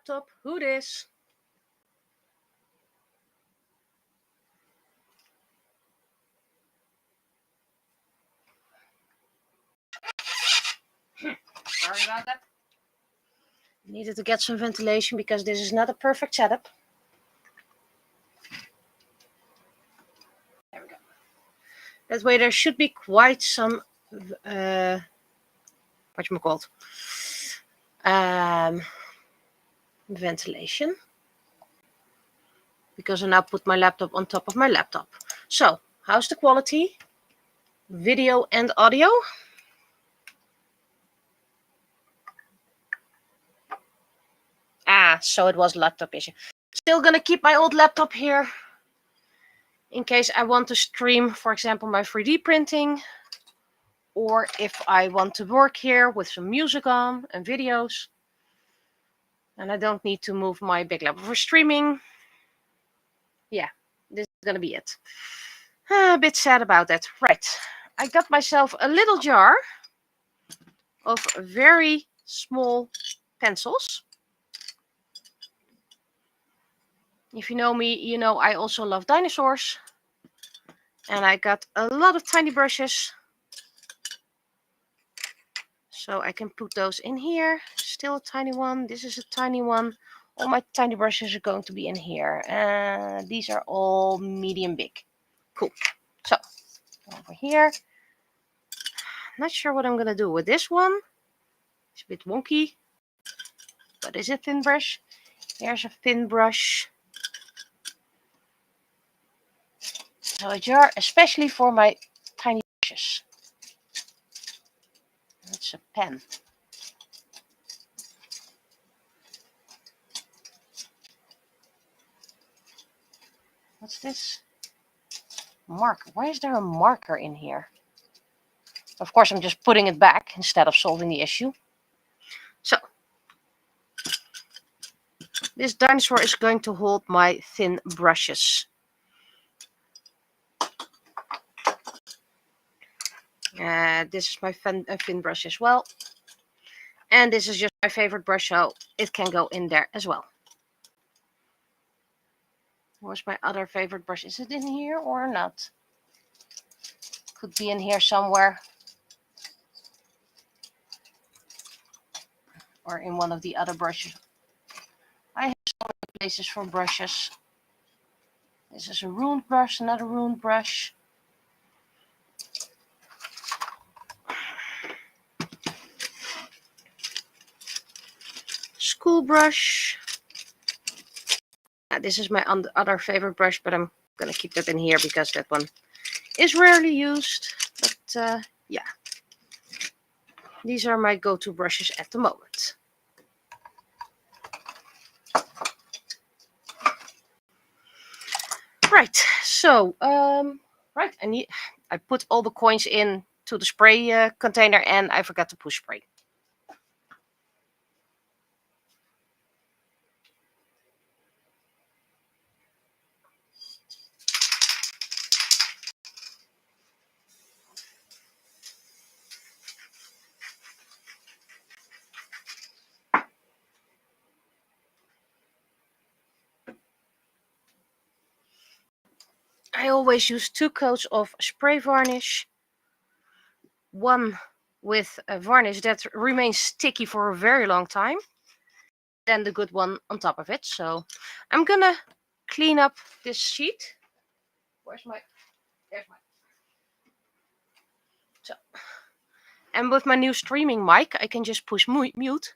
laptop. Who dis? Sorry about that. Needed to get some ventilation because this is not a perfect setup. There we go. That way there should be quite some whatchamacallit, ventilation. Because I now put my laptop on top of my laptop. So, how's the quality? Video and audio? So it was laptop issue. Still gonna keep my old laptop here in case I want to stream, for example, my 3D printing, or if I want to work here with some music on and videos. And I don't need to move my big laptop for streaming. Yeah, this is gonna be it. A bit sad about that. Right, I got myself a little jar of very small pencils. If you know me, you know I also love dinosaurs. And I got a lot of tiny brushes. So I can put those in here. Still a tiny one. This is a tiny one. All my tiny brushes are going to be in here. These are all medium big. Cool. So, over here. Not sure what I'm going to do with this one. It's a bit wonky. But it's a thin brush. Here's a thin brush. So a jar especially for my tiny brushes. It's a pen. What's this? Marker. Why is there a marker in here? Of course, I'm just putting it back instead of solving the issue. So, this dinosaur is going to hold my thin brushes. This is my thin brush as well. And this is just my favorite brush, so it can go in there as well. Where's my other favorite brush? Is it in here or not? Could be in here somewhere. Or in one of the other brushes. I have so many places for brushes. This is a ruined brush, another ruined brush. School brush. This is my other favorite brush, but I'm going to keep that in here because that one is rarely used. But yeah, these are my go-to brushes at the moment. Right, so right, I put all the coins in to the spray container, and I forgot to push spray. I always use 2 coats of spray varnish. One with a varnish that remains sticky for a very long time. Then the good one on top of it. So I'm gonna clean up this sheet. There's my. So, and with my new streaming mic, I can just push mute.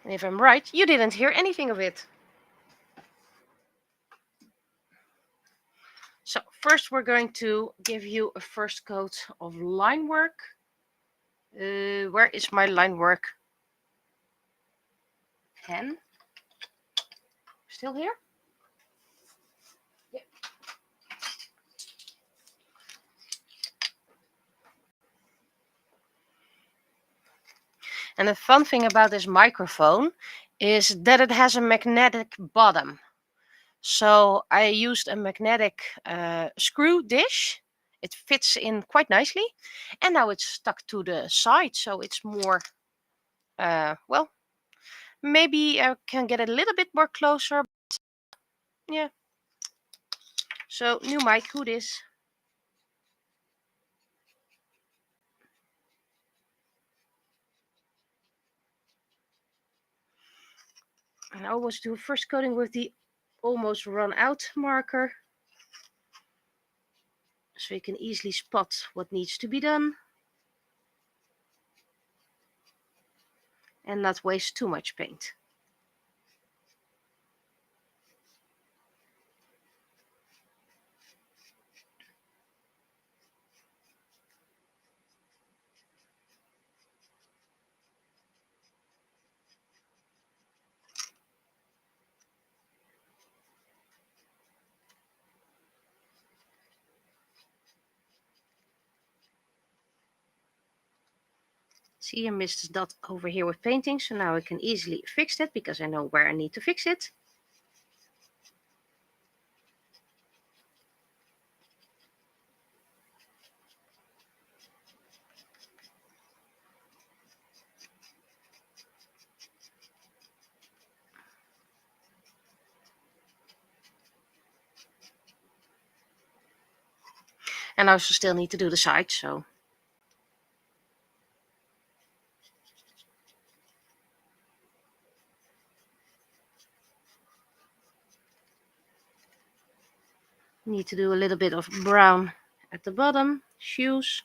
And if I'm right, you didn't hear anything of it. So first we're going to give you a first coat of line work. Where is my line work pen? Still here? Yeah. And the fun thing about this microphone is that it has a magnetic bottom. So I used a magnetic screw dish. It fits in quite nicely. And now it's stuck to the side, so it's more, well, maybe I can get a little bit more closer. Yeah. So, new mic, who this? And I always do first coating with the almost run out marker, so you can easily spot what needs to be done and not waste too much paint. See, I missed this dot over here with painting, so now I can easily fix that because I know where I need to fix it. And I also still need to do the sides, so. Need to do a little bit of brown at the bottom, shoes.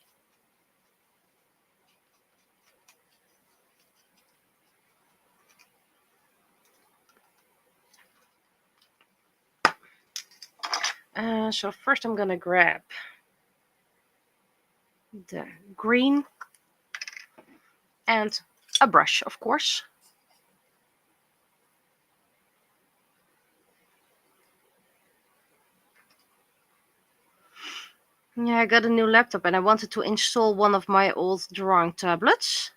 So first I'm gonna grab the green and a brush, of course. Yeah, I got a new laptop and I wanted to install one of my old drawing tablets,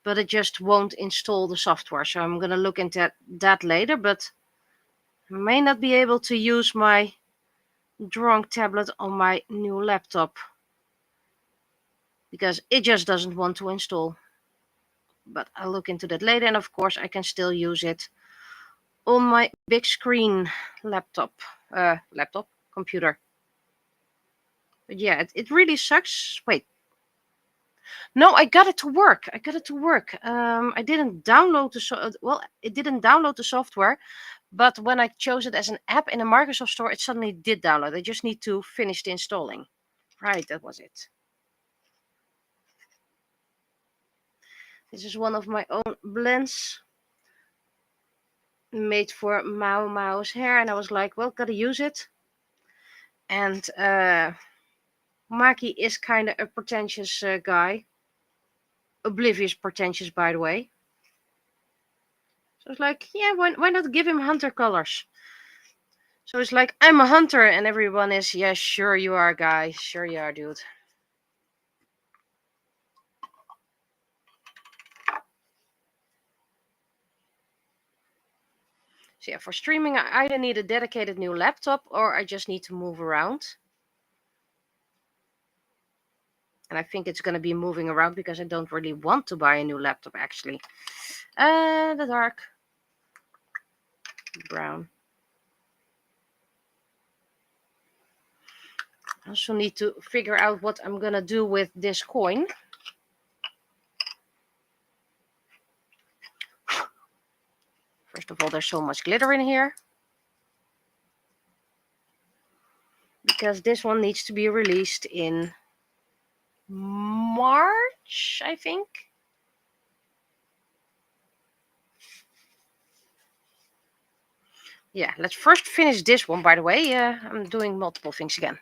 but it just won't install the software. So I'm gonna look into that later, but I may not be able to use my drawing tablet on my new laptop because it just doesn't want to install. But I'll look into that later, and of course I can still use it on my big screen laptop computer. But yeah, it really sucks. Wait, no, I got it to work. I didn't download it didn't download the software, but when I chose it as an app in a Microsoft Store, it suddenly did download. I just need to finish the installing. Right, that was it. This is one of my own blends made for Mao's hair, and I was like, well, gotta use it. And Maki is kind of a pretentious guy. Oblivious pretentious, by the way. So it's like, yeah, why not give him hunter colors? So it's like, I'm a hunter, and everyone is, yeah, sure you are, guy. Sure you are, dude. So yeah, for streaming, I either need a dedicated new laptop or I just need to move around. And I think it's going to be moving around because I don't really want to buy a new laptop, actually. The dark brown. I also need to figure out what I'm going to do with this coin. First of all, there's so much glitter in here. Because this one needs to be released in March, I think. Yeah, let's first finish this one, by the way. I'm doing multiple things again.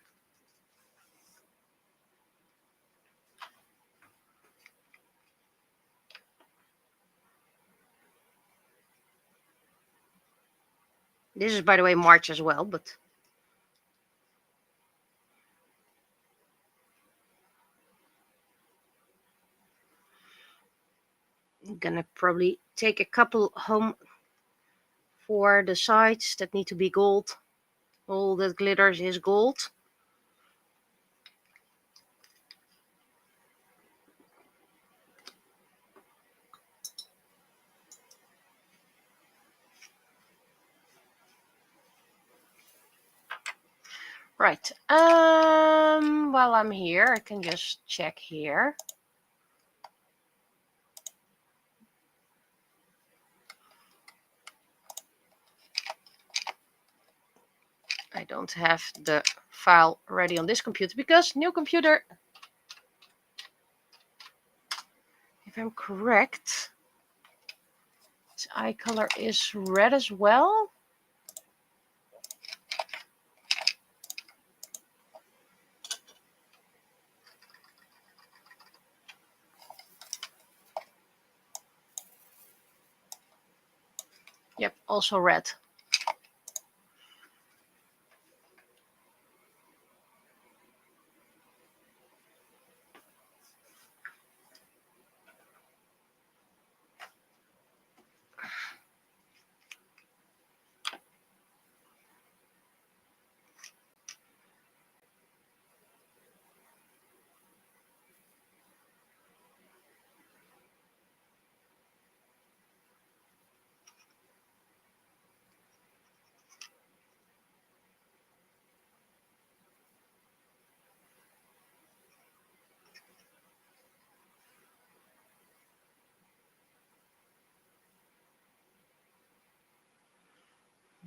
This is, by the way, March as well, but... I'm gonna probably take a couple home for the sides that need to be gold. All that glitters is gold. Right. While I'm here, I can just check here. I don't have the file ready on this computer because new computer, if I'm correct, its eye color is red as well. Yep, also red.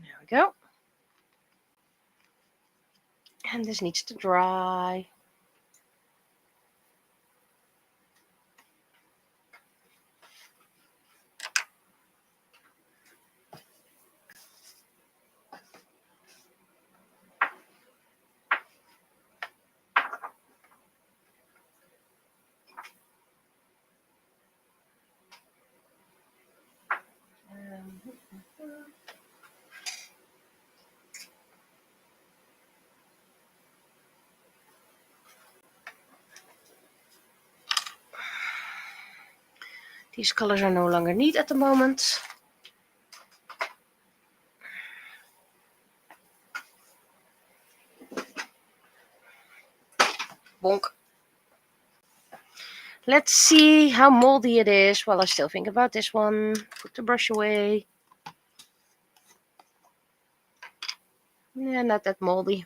There we go. And this needs to dry. These colors are no longer needed at the moment. Bonk. Let's see how moldy it is while I still think about this one. Put the brush away. Yeah, not that moldy.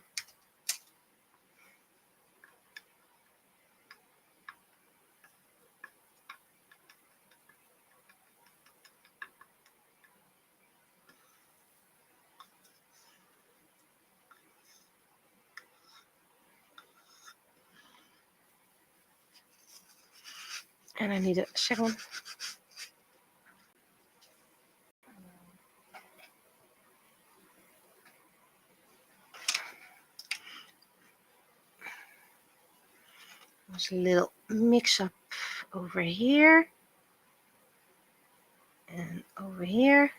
And I need a second one. There's a little mix up over here. And over here.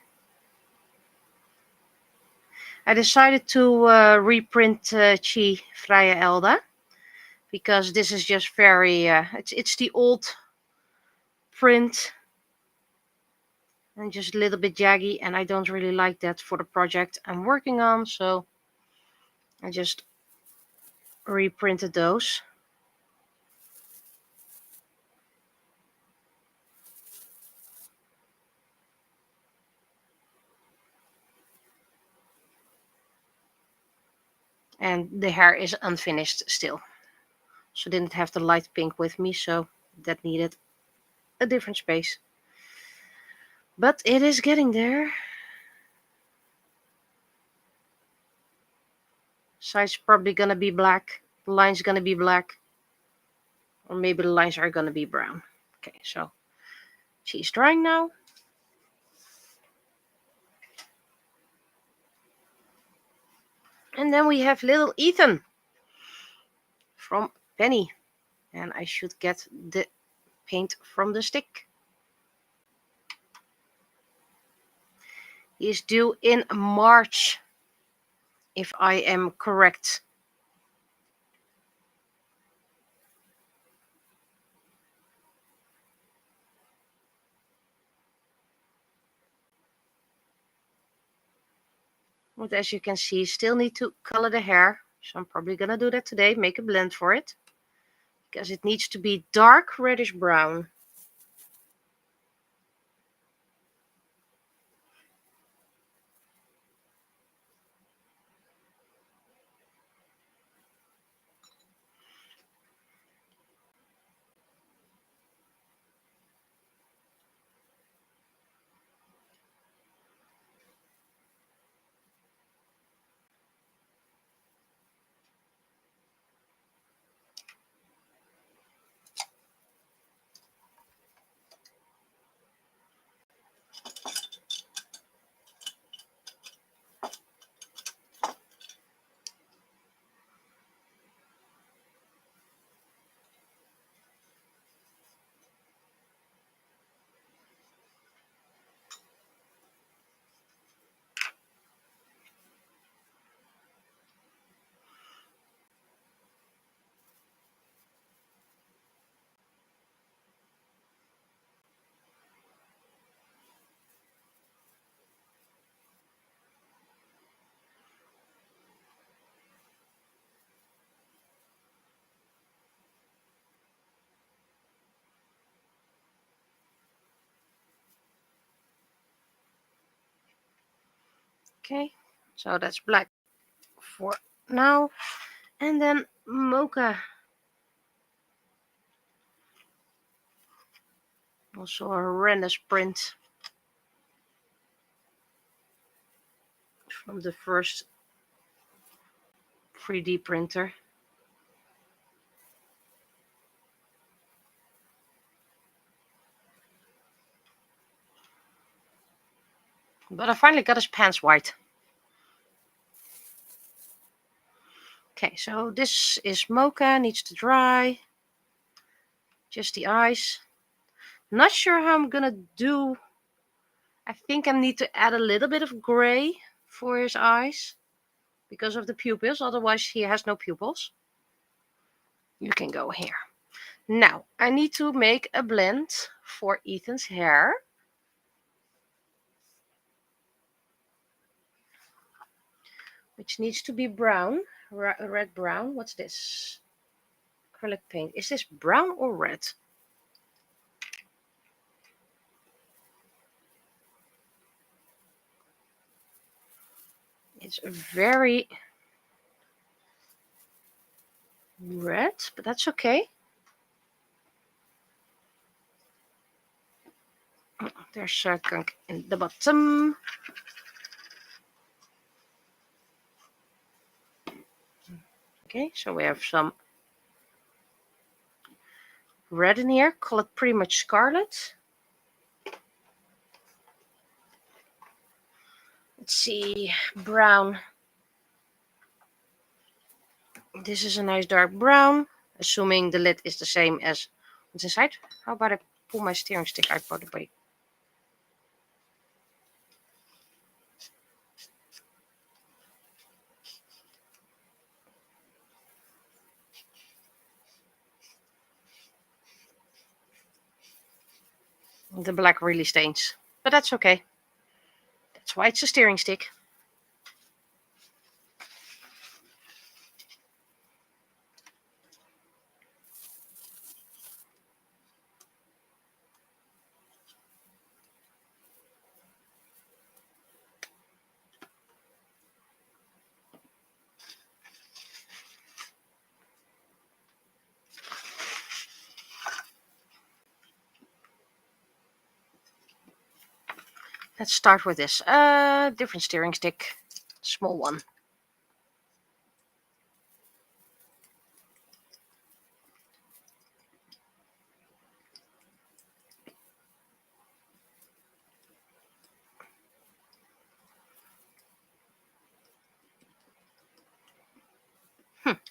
I decided to reprint Chi Vrije Elda. Because this is just very, it's the old print. And just a little bit jaggy. And I don't really like that for the project I'm working on. So I just reprinted those. And the hair is unfinished still. So didn't have the light pink with me, so that needed a different space. But it is getting there. Side's probably gonna be black. The line's gonna be black. Or maybe the lines are gonna be brown. Okay, so she's drying now. And then we have little Ethan from Penny. And I should get the paint from the stick. He's due in March, if I am correct. But as you can see, still need to color the hair. So I'm probably going to do that today, make a blend for it. Because it needs to be dark reddish brown. Okay, so that's black for now. And then mocha. Also a horrendous print from the first 3D printer. But I finally got his pants white. Okay, so this is mocha, needs to dry. Just the eyes. Not sure how I'm gonna do. I think I need to add a little bit of gray for his eyes because of the pupils, otherwise he has no pupils. You can go here. Now, I need to make a blend for Ethan's hair. Which needs to be brown, red brown. What's this? Acrylic paint. Is this brown or red? It's very red, but that's okay. There's a gunk in the bottom. Okay, so we have some red in here. Call it pretty much scarlet. Let's see, brown. This is a nice dark brown, assuming the lid is the same as what's inside. How about I pull my steering stick out by the way? The black really stains, but that's okay. That's why it's a steering stick. Let's start with this. Different steering stick, small one.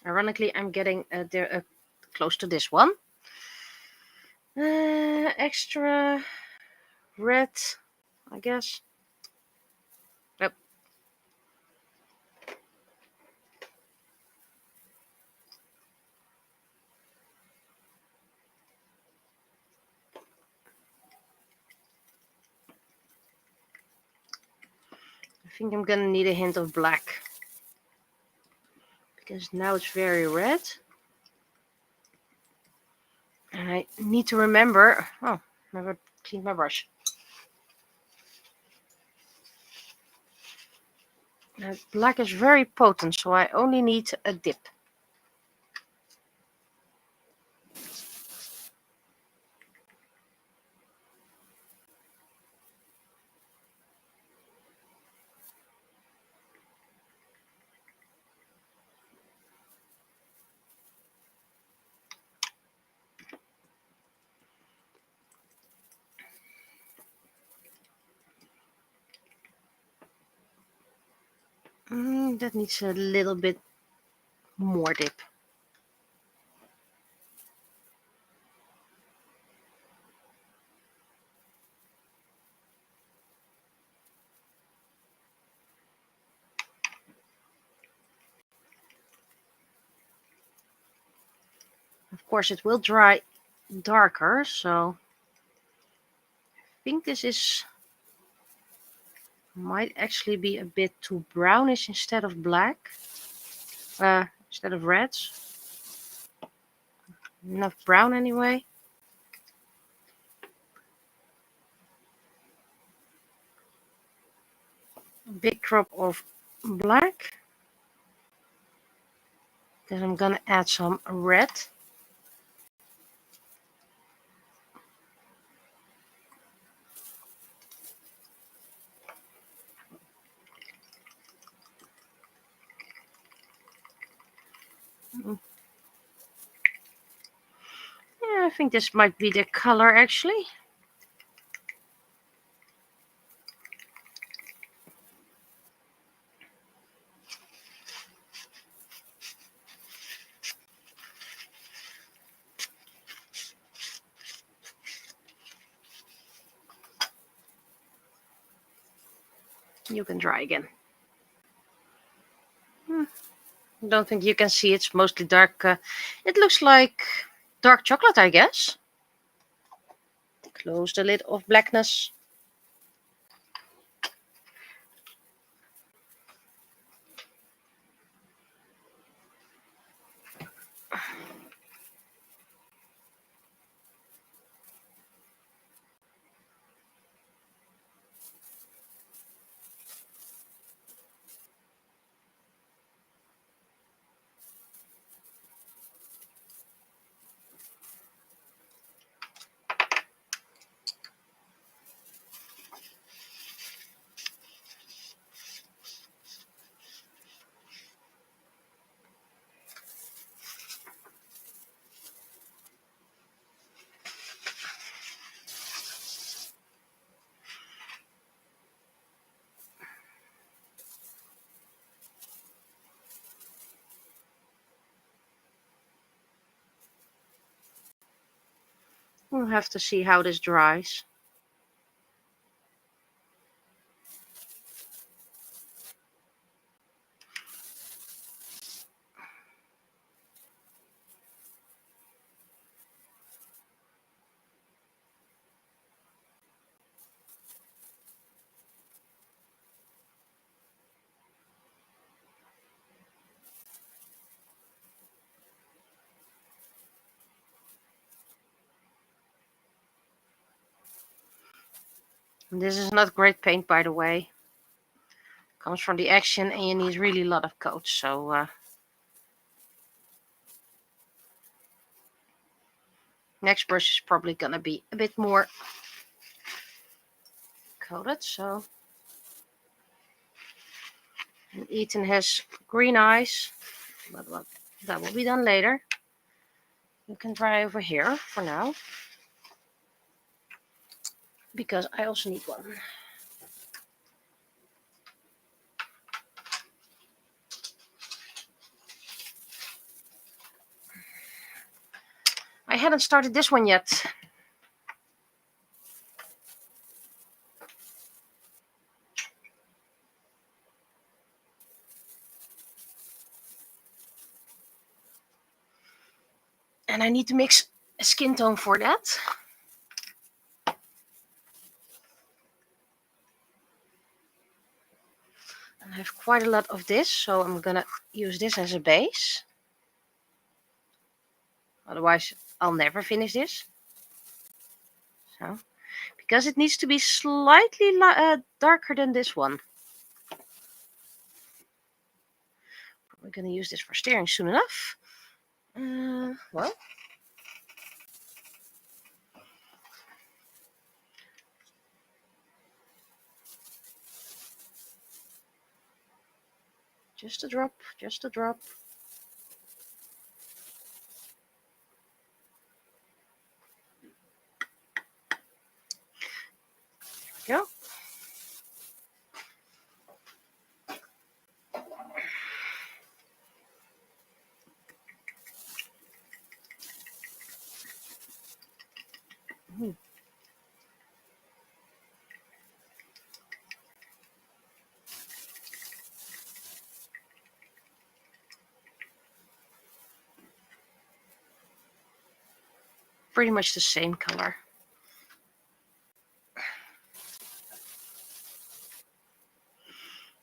Ironically, I'm getting close to this one. Extra red, I guess. Yep. think I'm gonna need a hint of black, because now it's very red. And I need to remember, oh, never cleaned my brush. Black is very potent, so I only need a dip. That needs a little bit more dip. Of course, it will dry darker, so I think this might actually be a bit too brownish instead of black, instead of reds. Enough brown anyway. A big drop of black. Then I'm gonna add some red. Yeah, I think this might be the color actually. You can try again. Don't think you can see, it's mostly dark. It looks like dark chocolate, I guess. Close the lid of blackness. We'll have to see how this dries. This is not great paint, by the way. Comes from the action and you need really a lot of coats. So next brush is probably gonna be a bit more coated. So, and Ethan has green eyes, but that will be done later. You can try over here for now, because I also need one. I hadn't started this one yet. And I need to mix a skin tone for that. I have quite a lot of this, so I'm gonna use this as a base. Otherwise, I'll never finish this. So, because it needs to be slightly darker than this one. We're gonna use this for steering soon enough. Well. Just a drop, just a drop. There we go. Pretty much the same color.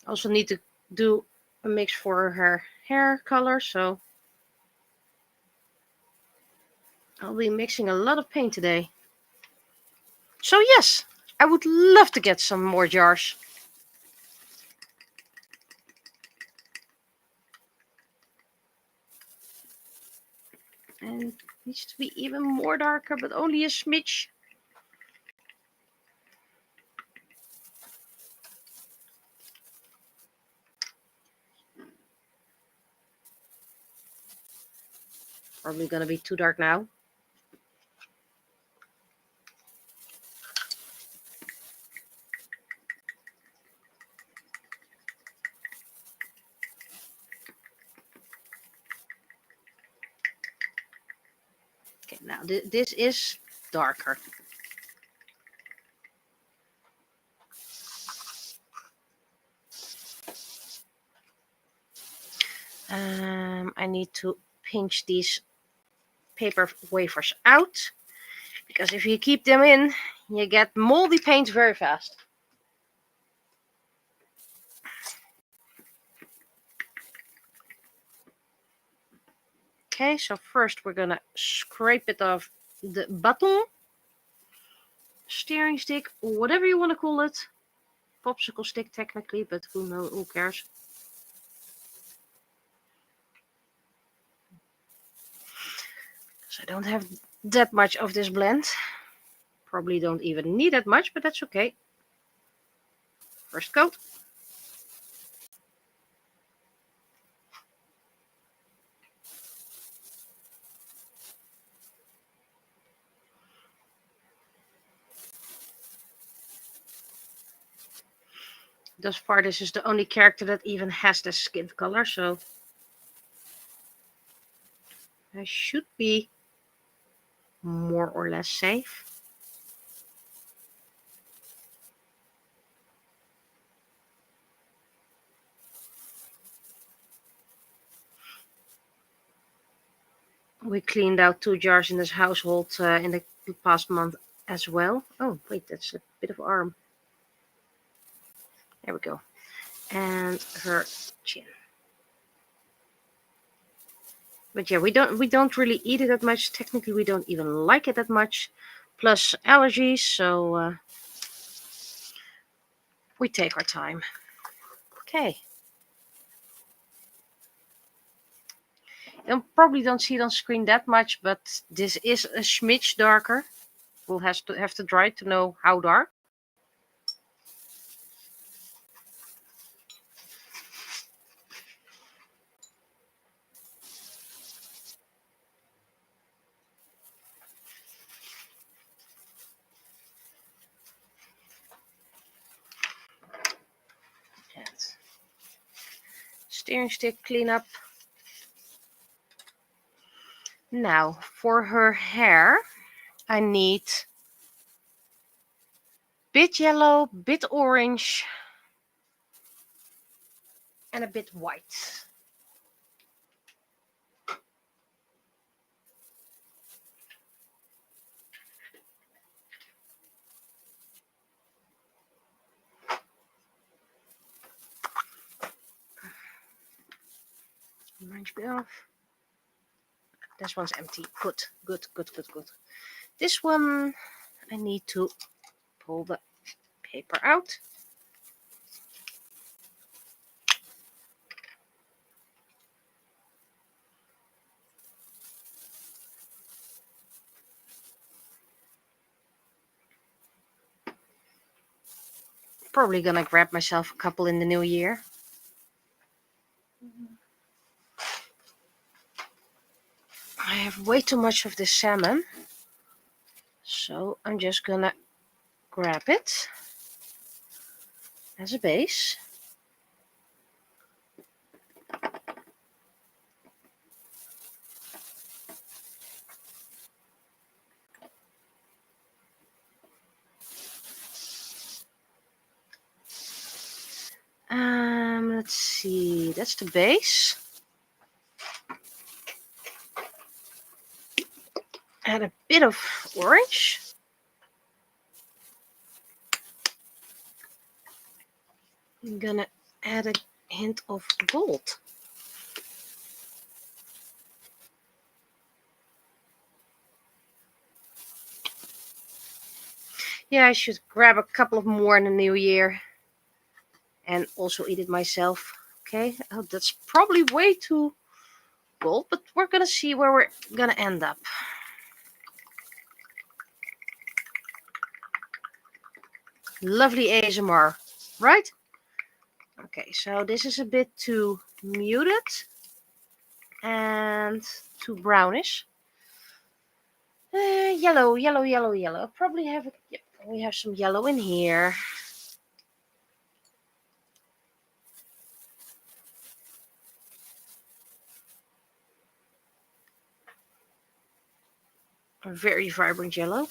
Also need to do a mix for her hair color, so I'll be mixing a lot of paint today. So yes, I would love to get some more jars. And it needs to be even more darker, but only a smidge. Probably gonna be too dark now. Okay, now this is darker. I need to pinch these paper wafers out, because if you keep them in, you get moldy paint very fast. Okay, so first we're gonna scrape it off the button, steering stick, whatever you want to call it. Popsicle stick technically, but who cares? So I don't have that much of this blend. Probably don't even need that much, but that's okay. First coat. Thus far, this is the only character that even has the skin color, so I should be more or less safe. We cleaned out 2 jars in this household in the past month as well. Oh, wait, that's a bit of arm. There we go. And her chin. But yeah, we don't really eat it that much. Technically, we don't even like it that much. Plus allergies, so we take our time. Okay. You probably don't see it on screen that much, but this is a smidge darker. We'll have to dry it to know how dark. And steering stick cleanup. Now, for her hair, I need bit yellow, bit orange, and a bit white. orange bill. This one's empty. Good, good, good, good, good. This one, I need to pull the paper out. Probably gonna grab myself a couple in the new year. I have way too much of this salmon, so I'm just gonna grab it as a base. Let's see, that's the base. Add a bit of orange. I'm gonna add a hint of gold. Yeah, I should grab a couple of more in the new year and also eat it myself. Okay, oh, that's probably way too gold, but we're gonna see where we're gonna end up. Lovely ASMR, right? Okay, so this is a bit too muted and too brownish. Yellow, yellow, yellow, yellow. Probably have it. Yep, we have some yellow in here. A very vibrant yellow.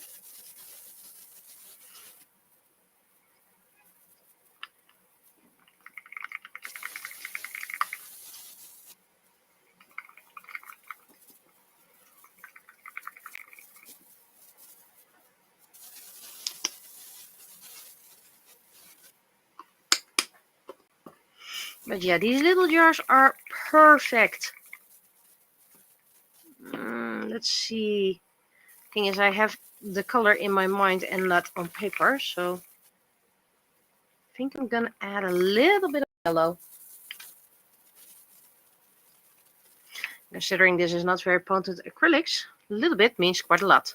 But yeah, these little jars are perfect. Let's see. Thing is, I have the color in my mind and not on paper, so I think I'm gonna add a little bit of yellow. Considering this is not very potent acrylics, a little bit means quite a lot.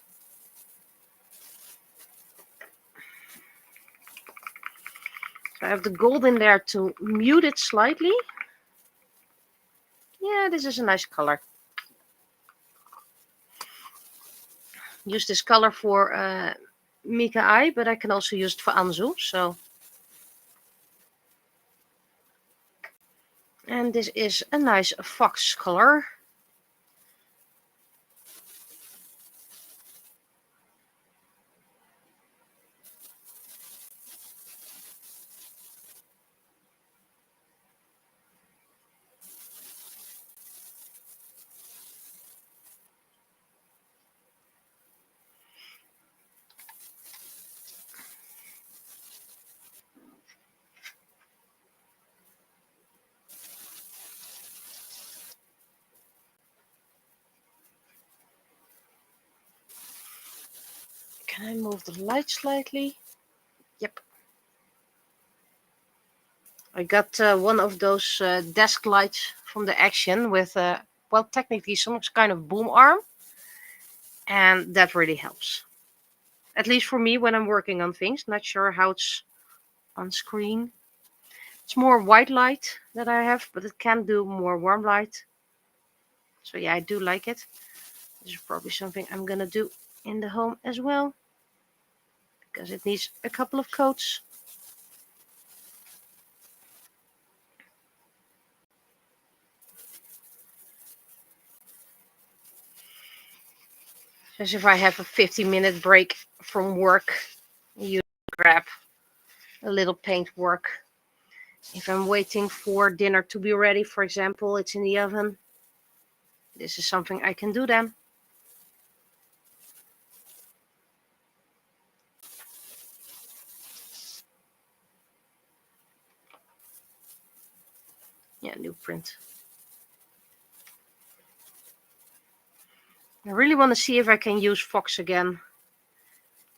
So I have the gold in there to mute it slightly. Yeah, this is a nice color. Use this color for Mika Eye, but I can also use it for Anzu. So, and this is a nice fox color. Can I move the light slightly? Yep. I got one of those desk lights from the Action with, well, technically some kind of boom arm. And that really helps. At least for me when I'm working on things. Not sure how it's on screen. It's more white light that I have, but it can do more warm light. So yeah, I do like it. This is probably something I'm gonna do in the home as well, because it needs a couple of coats. As if I have a 15-minute break from work, you grab a little paint work. If I'm waiting for dinner to be ready, for example, it's in the oven. This is something I can do then. Yeah, new print. I really want to see if I can use Fox again,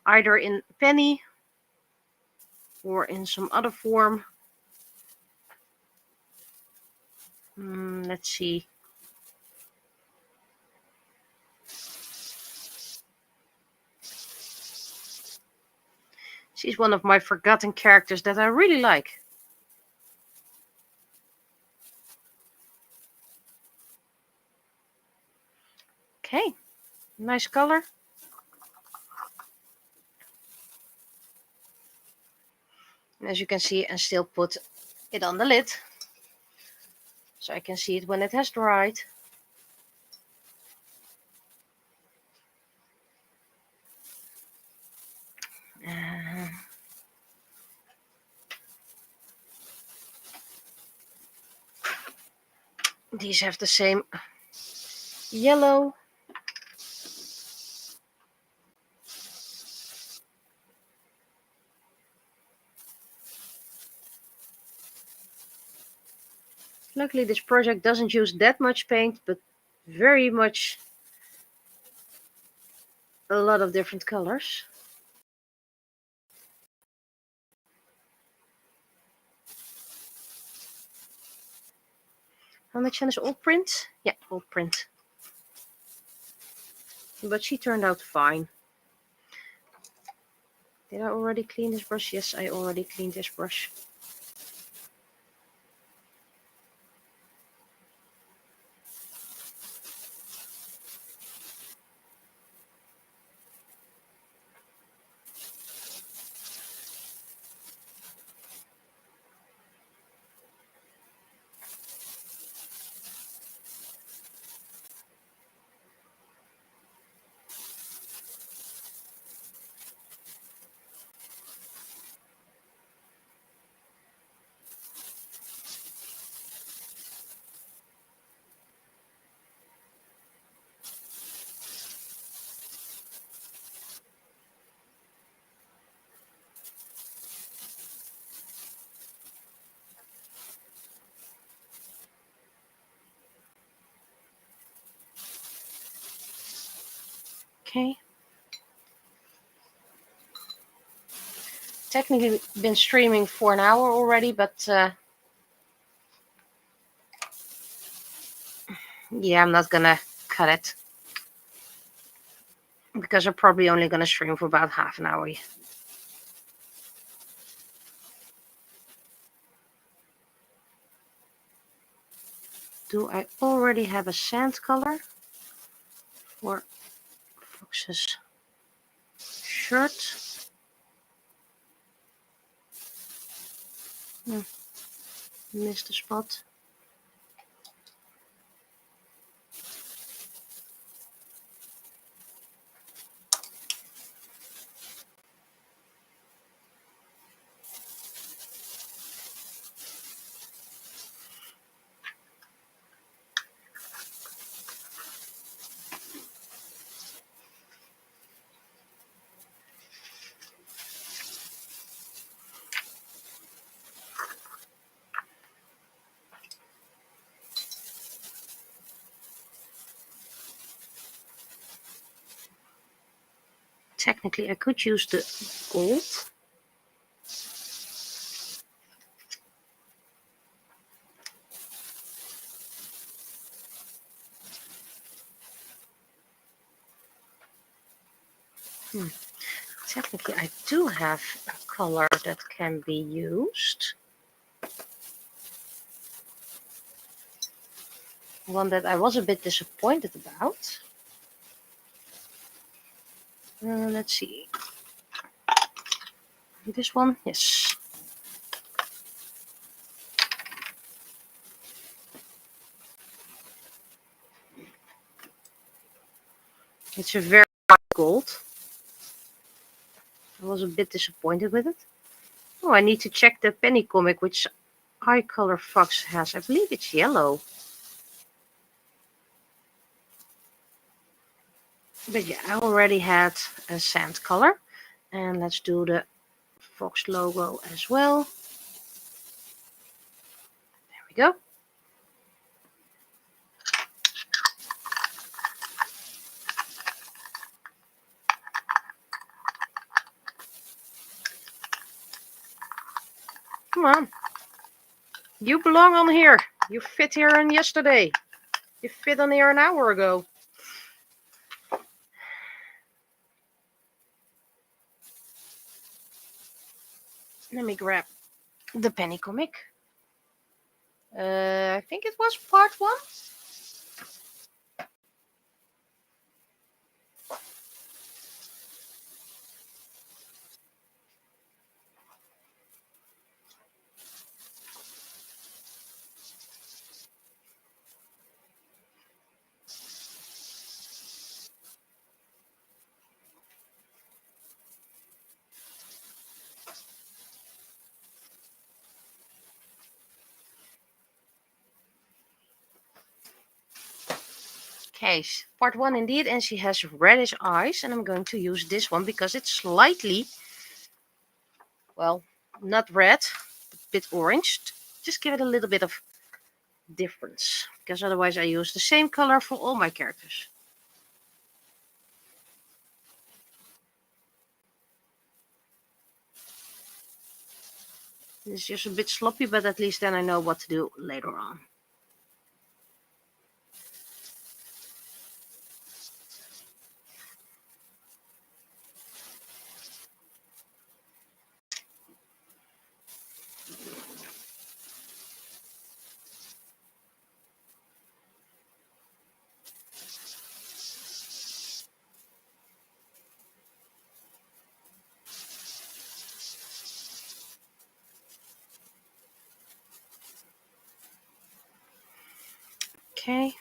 either in Penny or in some other form. Let's see. She's one of my forgotten characters that I really like. Okay, nice color. As you can see, I still put it on the lid, so I can see it when it has dried. These have the same yellow. Luckily, this project doesn't use that much paint, but very much a lot of different colors. How much is old print? Yeah, old print. But she turned out fine. Did I already clean this brush? Yes, I already cleaned this brush. Okay. Technically been streaming for an hour already, but yeah, I'm not gonna cut it because I'm probably only gonna stream for about half an hour. Do I already have a sand color for Fox's shirt? Missed a spot. Technically, I could use the gold. Technically, I do have a color that can be used. One that I was a bit disappointed about. Let's see. This one? Yes. It's a very light gold. I was a bit disappointed with it. Oh, I need to check the penny comic, which eye color Fox has. I believe it's yellow. But yeah, I already had a sand color. And let's do the Fox logo as well. There we go. Come on. You belong on here. You fit here on yesterday. You fit on here an hour ago. Let me grab the penny comic. I think it was part 1. Okay, part 1 indeed, and she has reddish eyes, and I'm going to use this one because it's slightly, well, not red, but a bit orange. Just give it a little bit of difference, because otherwise I use the same color for all my characters. It's just a bit sloppy, but at least then I know what to do later on. Okay.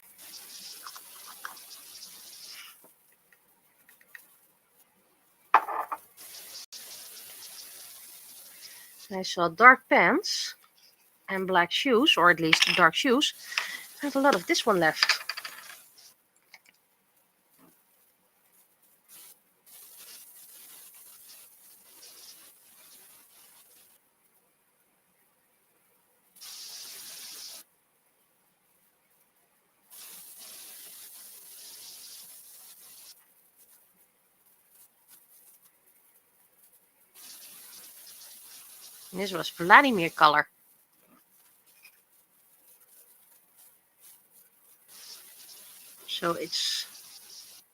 I saw dark pants and black shoes, or at least dark shoes. I have a lot of this one left. And this was Vladimir color. So it's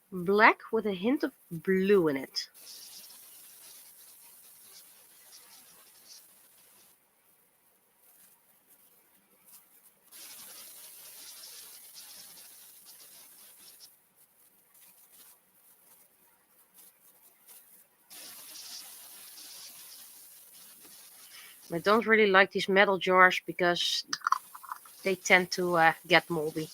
black with a hint of blue in it. I don't really like these metal jars because they tend to get moldy.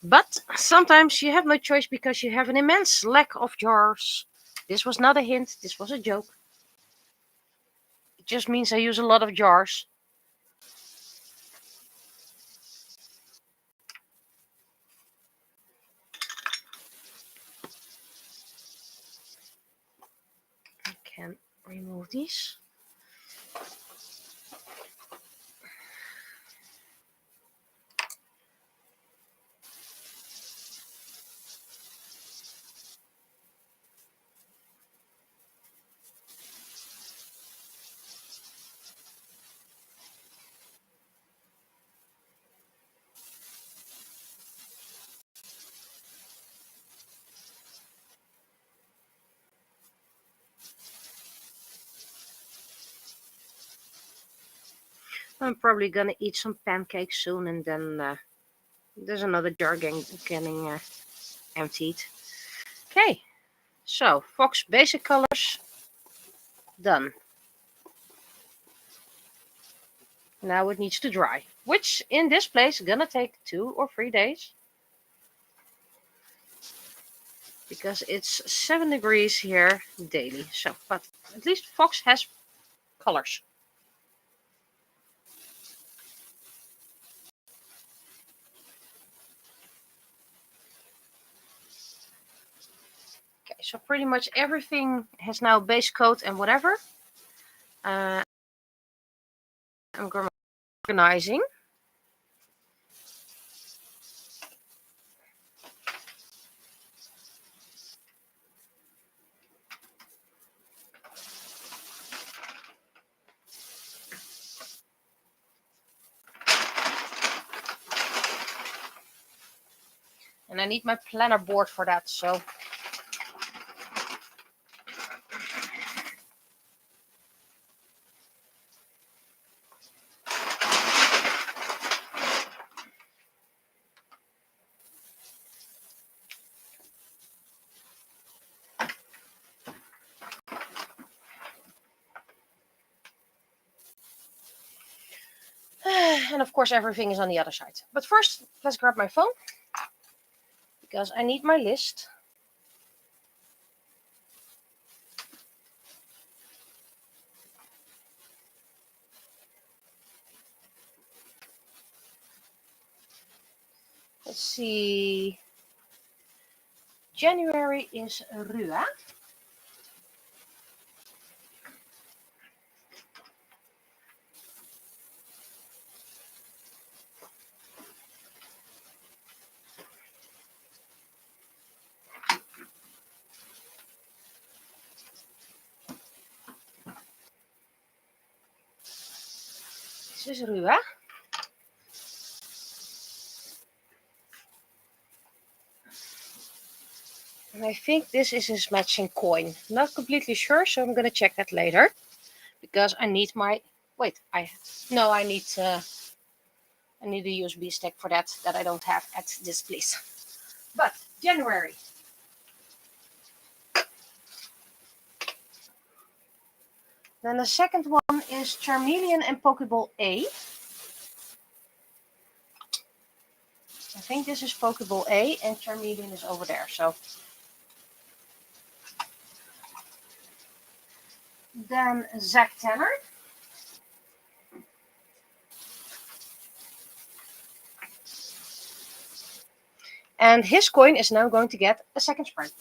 But sometimes you have no choice because you have an immense lack of jars. This was not a hint, this was a joke. It just means I use a lot of jars. I can remove these. I'm probably gonna eat some pancakes soon, and then there's another jar getting emptied. Okay, so Fox basic colors done. Now it needs to dry, which in this place is gonna take 2 or 3 days because it's 7 degrees here daily. So, but at least Fox has colors. Okay, so pretty much everything has now base coat and whatever. I'm organizing. And I need my planner board for that, so. And of course, everything is on the other side. But first, let's grab my phone, because I need my list. Let's see. January is Rua. This is Rua. And I think this is his matching coin. Not completely sure, so I'm going to check that later. Because I need my... Wait, I need a USB stick for that I don't have at this place. But January. Then the second one is Charmeleon and Pokeball A. I think this is Pokeball A and Charmeleon is over there. So then Zach Tanner. And his coin is now going to get a second sprite.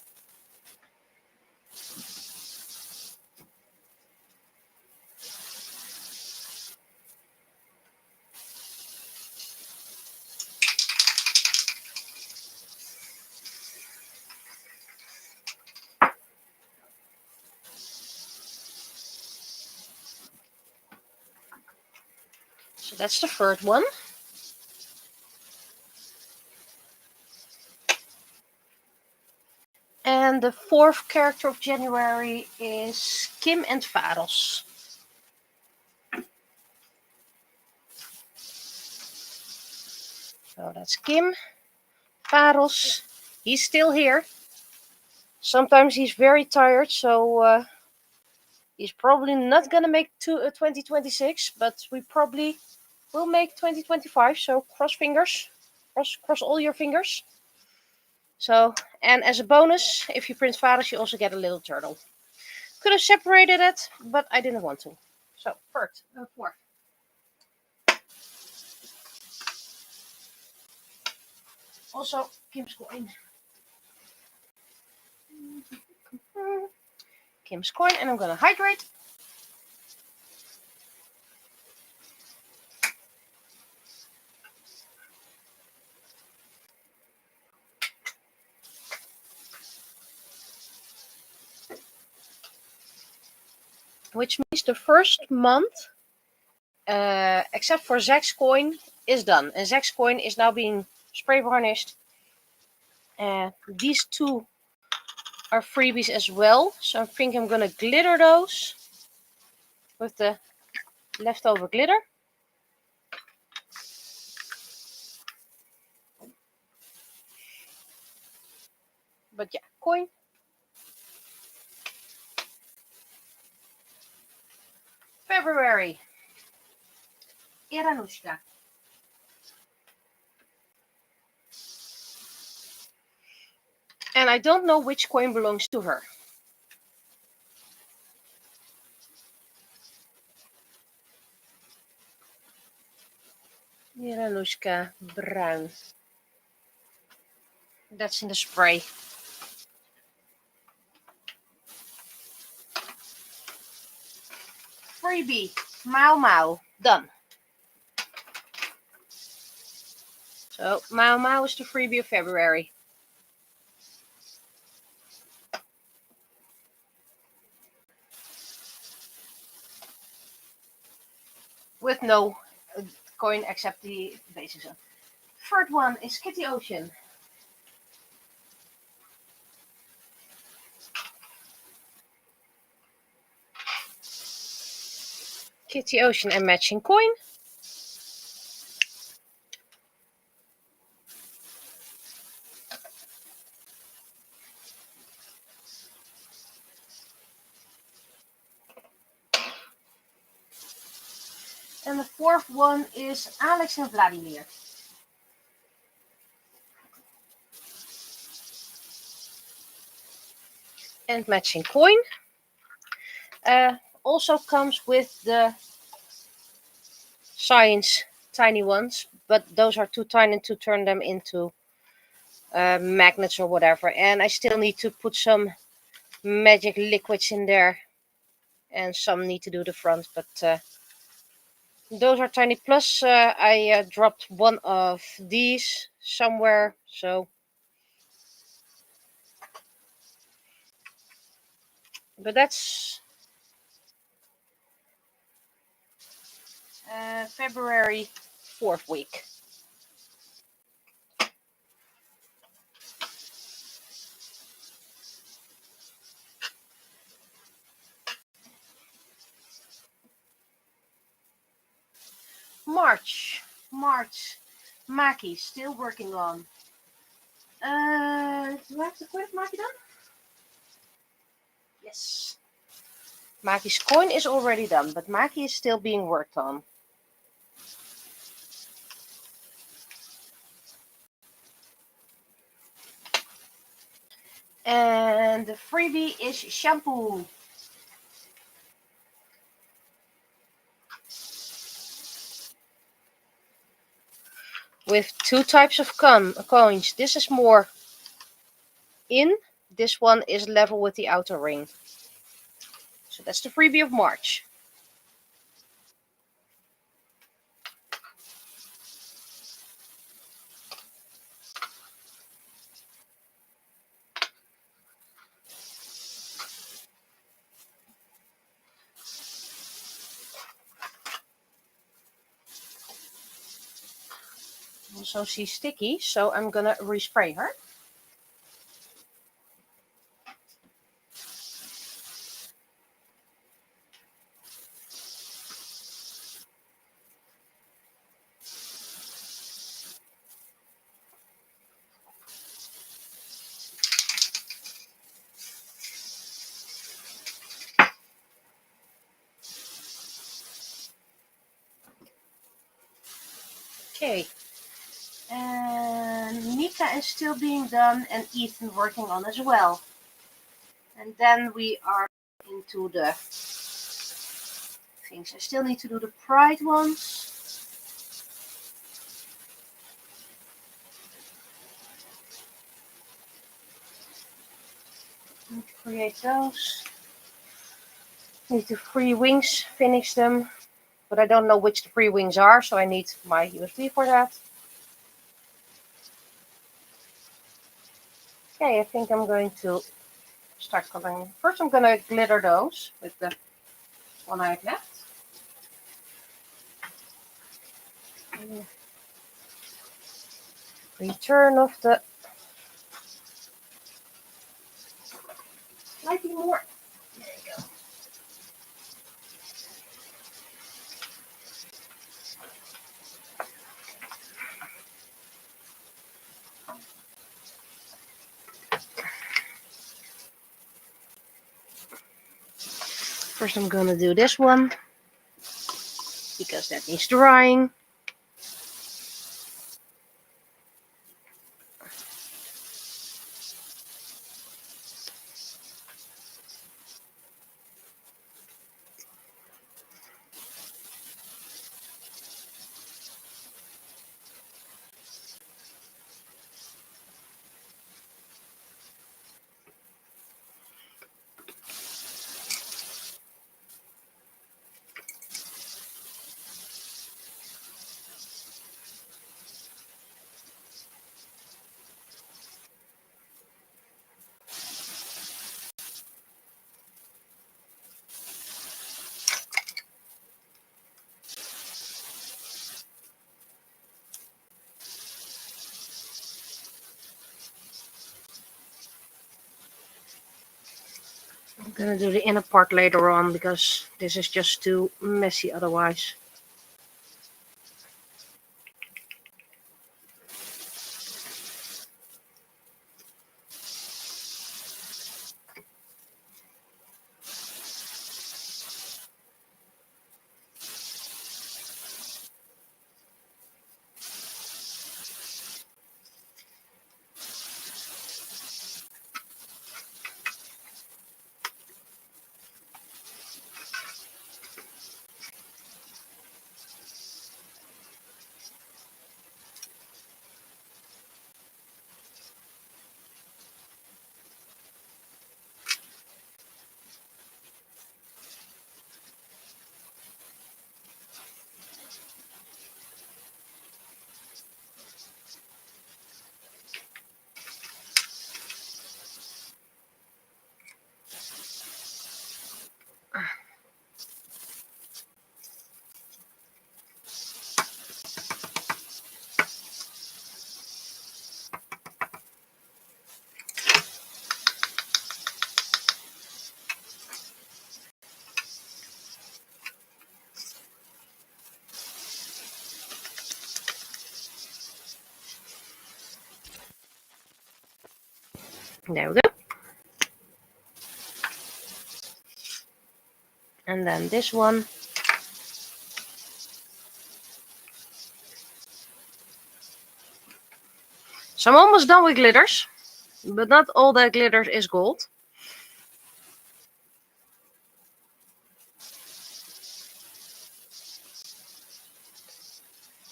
So that's the third one. And the fourth character of January is Kim and Varos. So that's Kim. Varos. He's still here. Sometimes he's very tired, so he's probably not going to make 2026, but we probably will make 2025. So cross fingers. Cross all your fingers. So, and as a bonus, if you print Varos, you also get a little turtle. Could have separated it, but I didn't want to. So, fourth. Also, Kim's coin. Kim's coin, and I'm going to hydrate. Which means the first month, except for Zach's coin, is done. And Zach's coin is now being spray varnished. These two are freebies as well. So I think I'm going to glitter those with the leftover glitter. But yeah, coin. February. Iranushka. And I don't know which coin belongs to her. Iranushka Bruin. That's in the spray. Freebie. Mau Mau. Done. So Mau Mau is the freebie of February. With no coin except the basis. Third one is Kitty Ocean. Kitty Ocean and matching coin. And the fourth one is Alex and Vladimir. And matching coin. Also comes with the science tiny ones, but those are too tiny to turn them into magnets or whatever. And I still need to put some magic liquids in there, and some need to do the front, but those are tiny. Plus I dropped one of these somewhere, so but that's February 4th week. March, Maki, still working on. Do I have to quit Maki done? Yes. Maki's coin is already done, but Maki is still being worked on. And the freebie is shampoo. With two types of coins. This is more in. This one is level with the outer ring. So that's the freebie of March. Also she's sticky, so I'm gonna respray her. Okay. And Mika is still being done, and Ethan working on as well. And then we are into the things. I still need to do the pride ones. Need to create those. Need the free wings, finish them. But I don't know which the free wings are, so I need my USB for that. Okay, I think I'm going to start coloring. First I'm going to glitter those with the one I have left. Return of the slightly more. There you go. First I'm going to do this one, because that needs drying. gonna do the inner part later on because this is just too messy otherwise. There we go. And then this one. So I'm almost done with glitters, but not all that glitters is gold.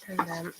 And then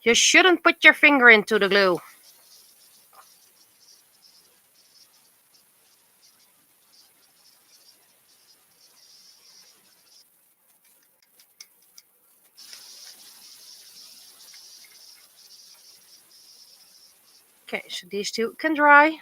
you shouldn't put your finger into the glue. Okay, so these two can dry.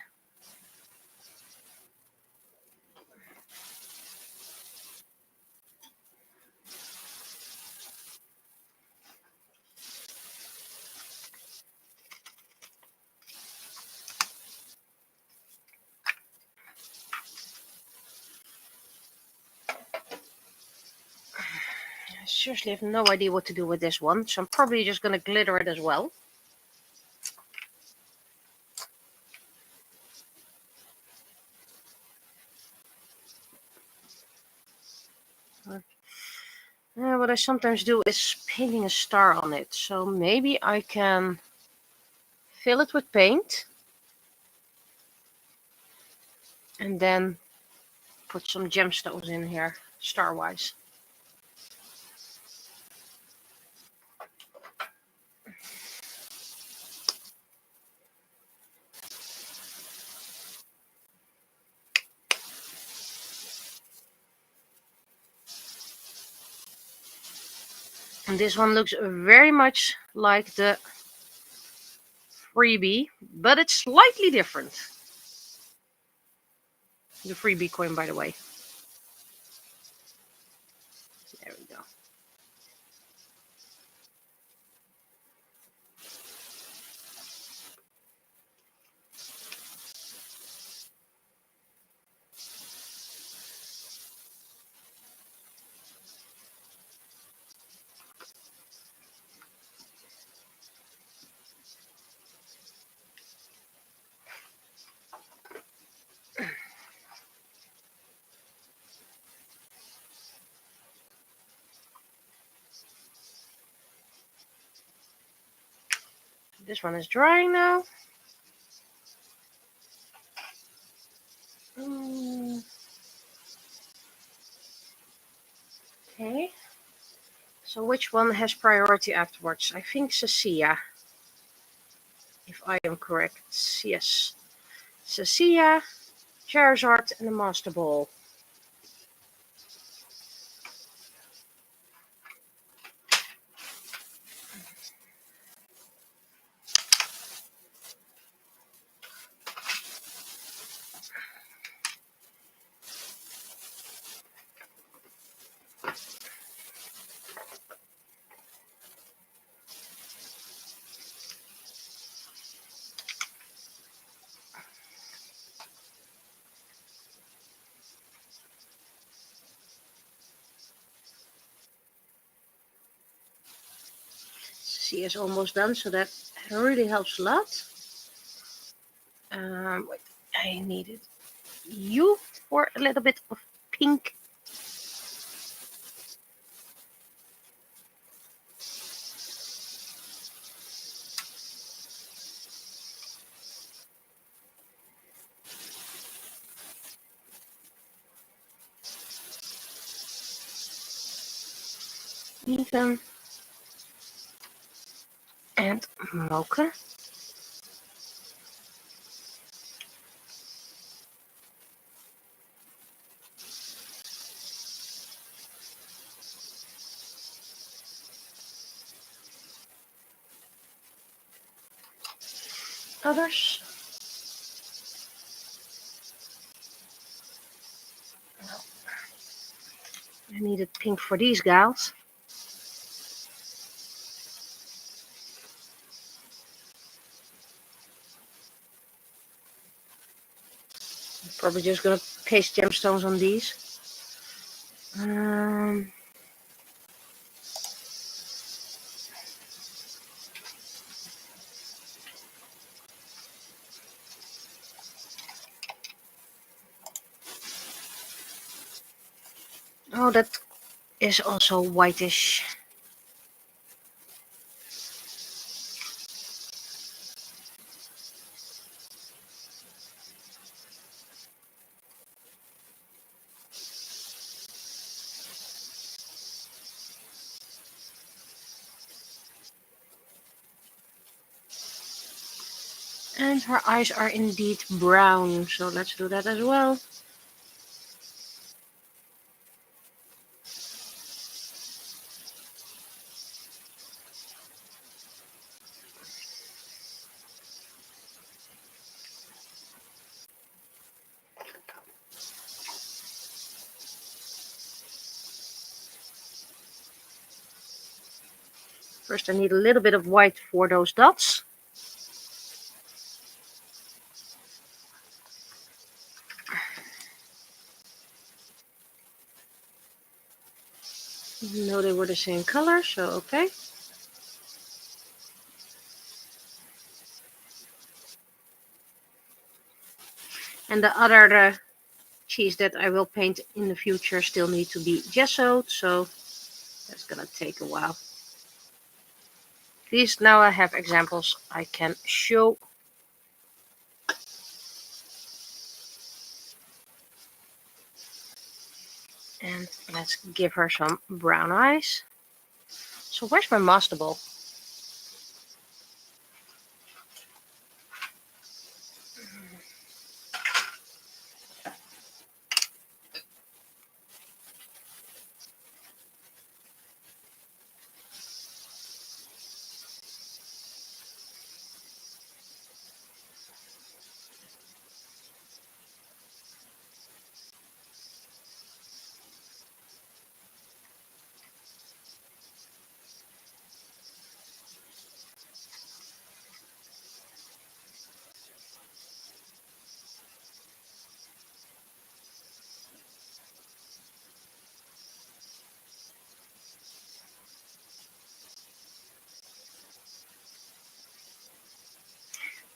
I seriously have no idea what to do with this one, so I'm probably just going to glitter it as well. What I sometimes do is painting a star on it, so maybe I can fill it with paint and then put some gemstones in here, star-wise. And this one looks very much like the freebie, but it's slightly different. The freebie coin, by the way. There we go. This one is drying now. Okay. So which one has priority afterwards? I think Cecilia, if I am correct. Yes. Cecilia, Charizard, and the Master Ball. She is almost done, so that really helps a lot. Wait, I needed you for a little bit of pink. Even and mocha. Others. I needed pink for these gals. I'm probably just gonna paste gemstones on these. Oh, that is also whitish. And her eyes are indeed brown, so let's do that as well. First I need a little bit of white for those dots. No, they were the same color, so okay. And the other cheese that I will paint in the future still need to be gessoed, so that's gonna take a while. At least now I have examples I can show. And let's give her some brown eyes. So where's my master ball?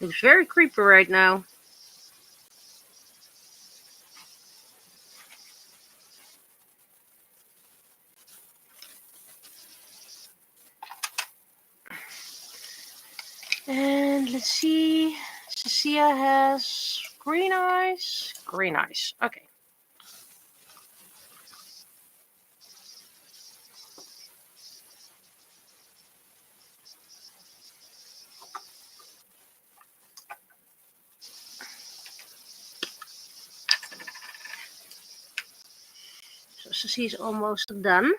Looks very creepy right now. let's see. Cecilia has green eyes. Green eyes. Okay. So Cecilia's almost done.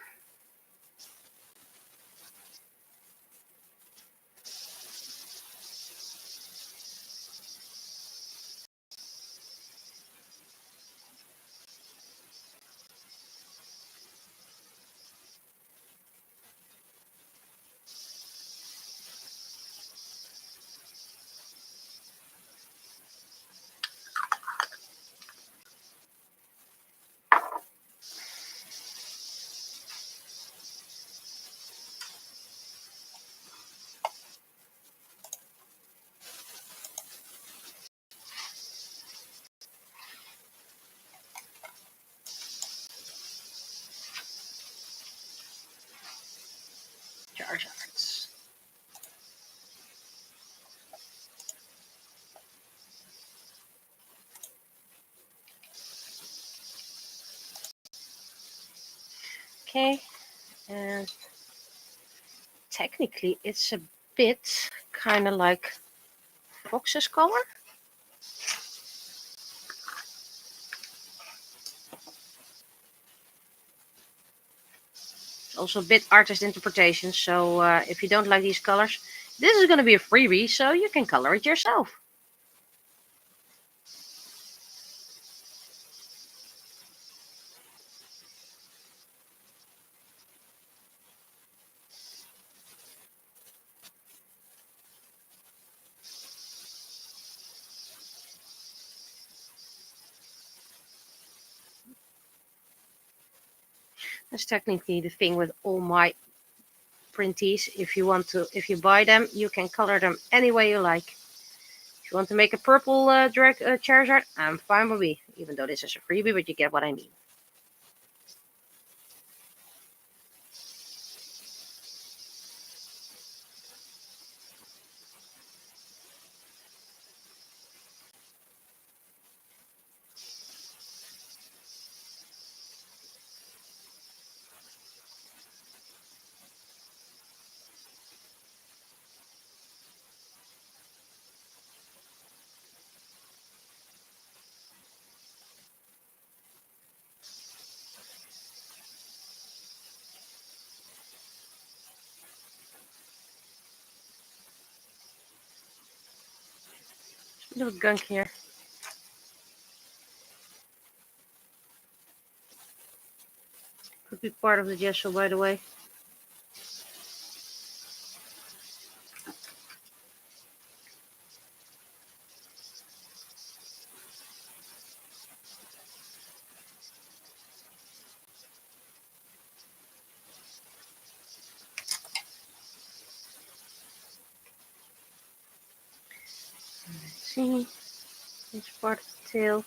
Charizards. Okay, and technically it's a bit kind of like Fox's color. Also a bit artist interpretation, so if you don't like these colors, this is going to be a freebie, so you can color it yourself. That's technically the thing with all my printies. If you buy them, you can color them any way you like. If you want to make a purple Charizard, I'm fine with me, even though this is a freebie, but you get what I mean. A little gunk here. Could be part of the gesso, by the way. Let's see, it's part of the tail.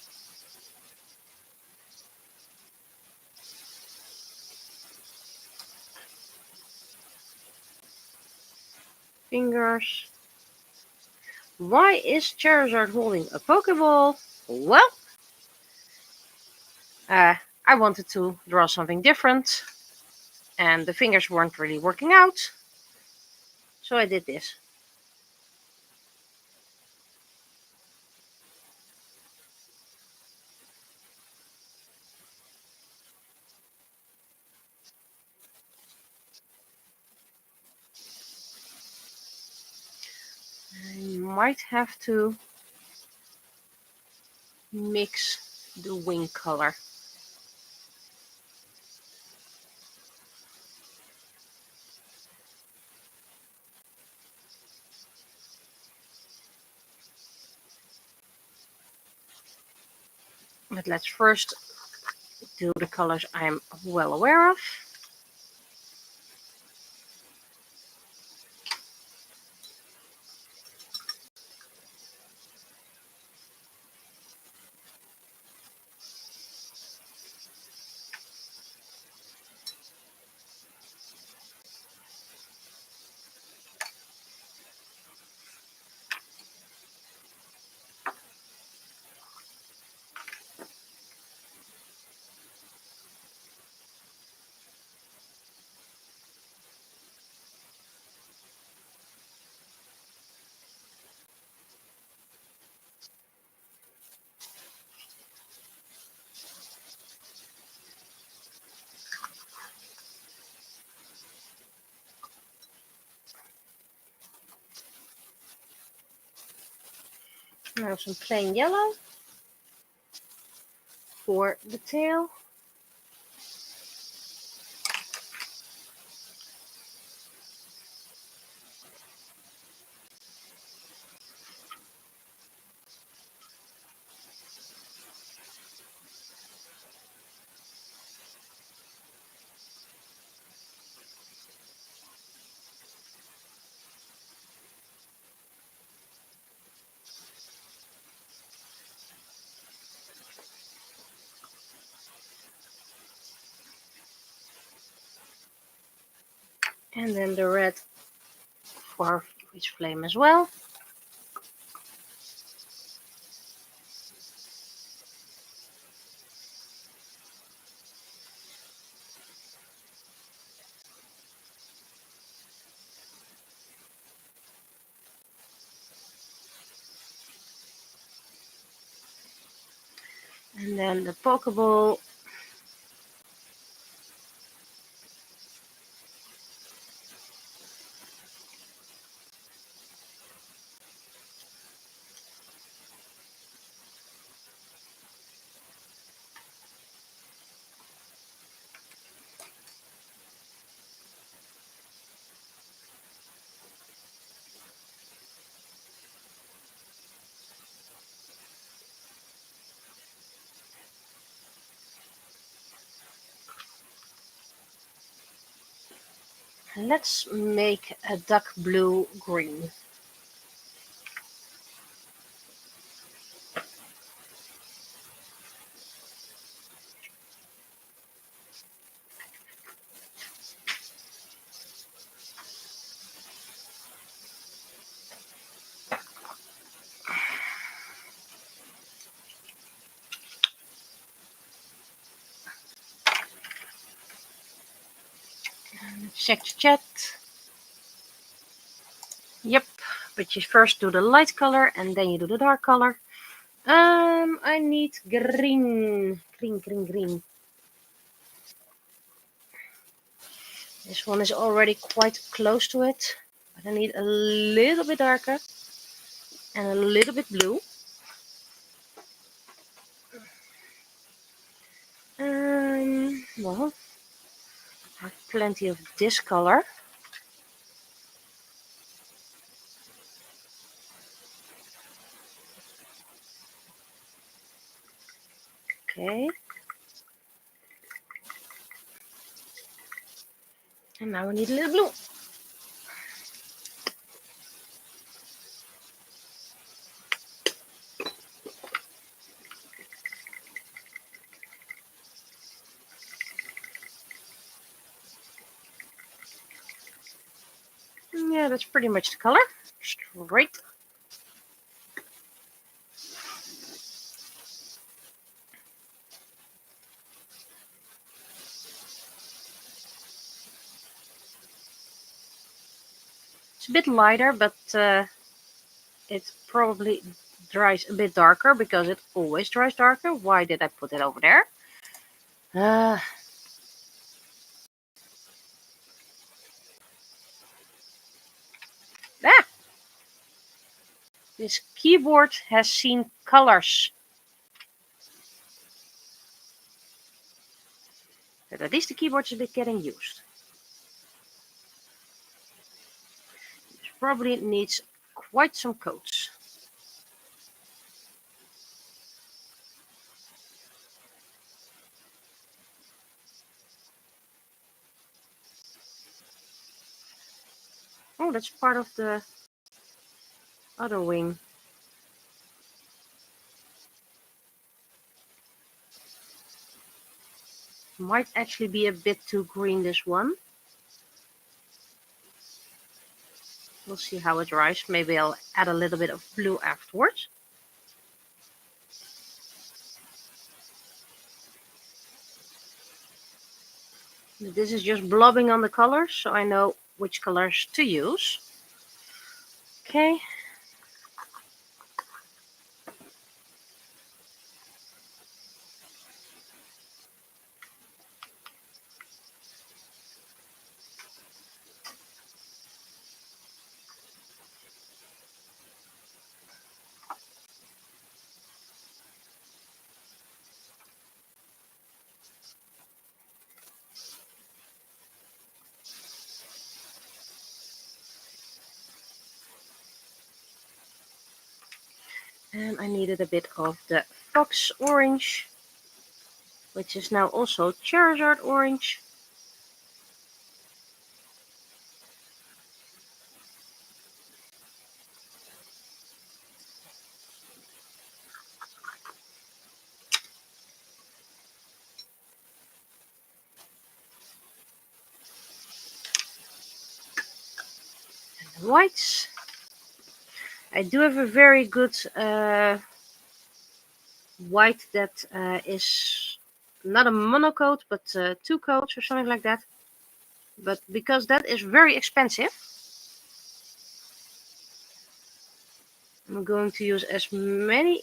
Fingers. Why is Charizard holding a Pokeball? Well, I wanted to draw something different, and the fingers weren't really working out, so I did this. I might have to mix the wing color. But let's first do the colors I'm well aware of. Now some plain yellow for the tail. And then the red for his flame as well. And then the Pokeball. Let's make a duck blue green. Check the chat. Yep, but you first do the light color and then you do the dark color. I need green. Green. This one is already quite close to it, but I need a little bit darker and a little bit blue. Well, I have plenty of this color. Okay. And now we need a little blue. Yeah, that's pretty much the color. Straight. It's a bit lighter, but it probably dries a bit darker because it always dries darker. Why did I put it over there? This keyboard has seen colors. But at least the keyboard's a bit getting used. It probably needs quite some coats. Oh, that's part of the other wing. Might actually be a bit too green, this one. We'll see how it dries. Maybe I'll add a little bit of blue afterwards. This is just blobbing on the colors, so I know which colors to use. Okay. And I needed a bit of the fox orange, which is now also Charizard orange. And the whites. I do have a very good white that is not a monocoat, but 2 coats or something like that. But because that is very expensive, I'm going to use as many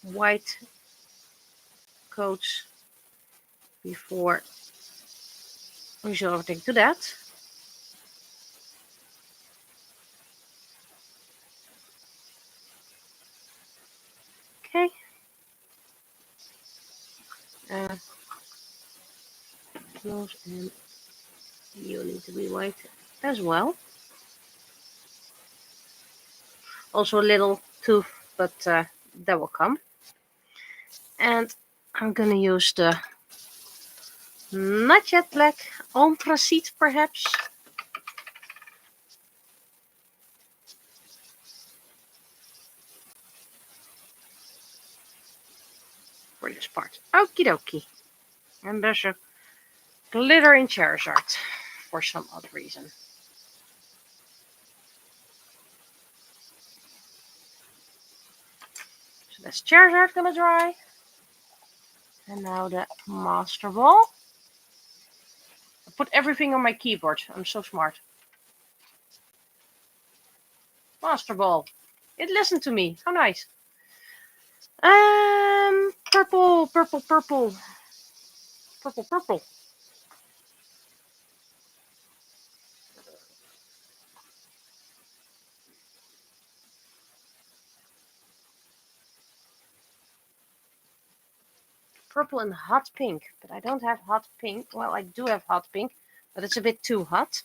white coats before resorting to that. Okay. Close, and you need to be white as well. Also a little tooth, but that will come. And I'm gonna use the not yet black anthracite, perhaps. For this part. Okie dokie. And there's a glitter in Charizard for some odd reason. So that's Charizard gonna dry. And now the Master Ball. I put everything on my keyboard. I'm so smart. Master Ball. It listened to me. How nice. Purple, purple, purple. Purple, purple. Purple and hot pink. But I don't have hot pink. Well, I do have hot pink, but it's a bit too hot.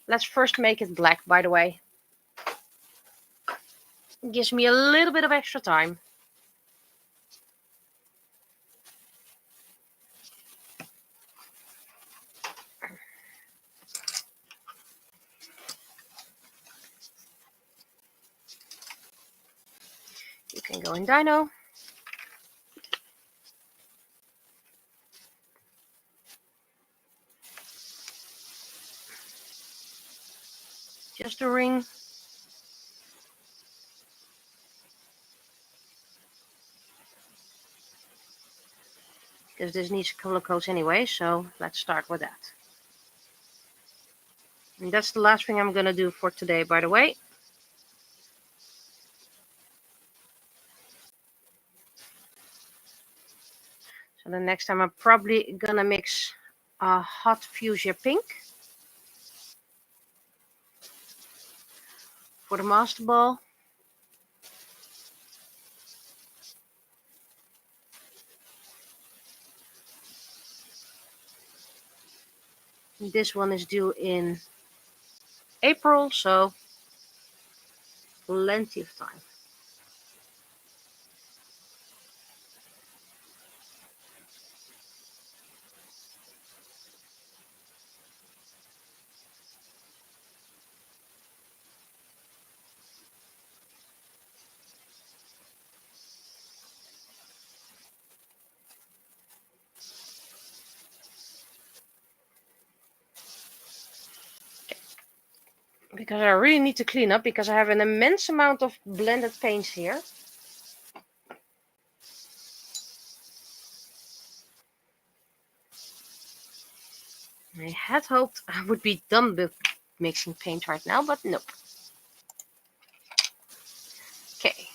Let's first make it black, by the way. It gives me a little bit of extra time. You can go in Dino. Just a ring. Because this needs color codes anyway, so let's start with that. And that's the last thing I'm going to do for today, by the way. So the next time I'm probably going to mix a hot fuchsia pink for the Master Ball. This one is due in April, so plenty of time. Because I really need to clean up because I have an immense amount of blended paints here. I had hoped I would be done with mixing paint right now, but nope. Okay,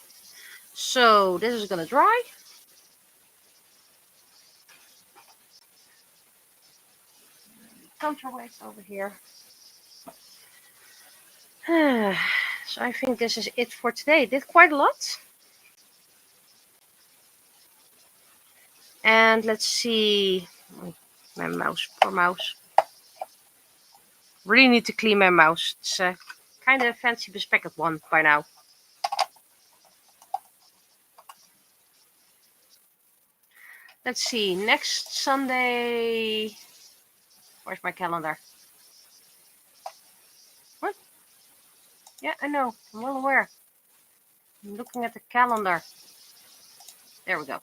so this is gonna dry. Counterweight over here. So I think this is it for today. Did quite a lot. And let's see. My mouse, poor mouse. Really need to clean my mouse. It's kind of a fancy bespectacled one by now. Let's see, next Sunday. Where's my calendar? What? Yeah, I know. I'm well aware. I'm looking at the calendar. There we go.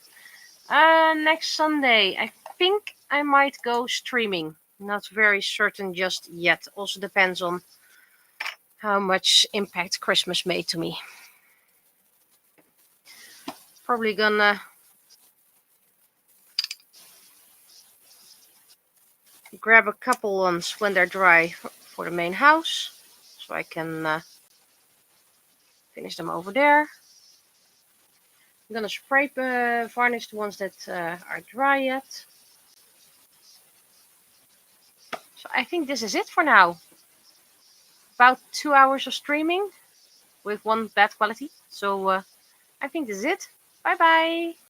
Next Sunday, I think I might go streaming. Not very certain just yet. Also depends on how much impact Christmas made to me. Probably gonna grab a couple ones when they're dry for the main house, so I can finish them over there. I'm gonna spray varnish the ones that are dry yet. So I think this is it for now. About 2 hours of streaming with one bad quality. So I think this is it. Bye bye.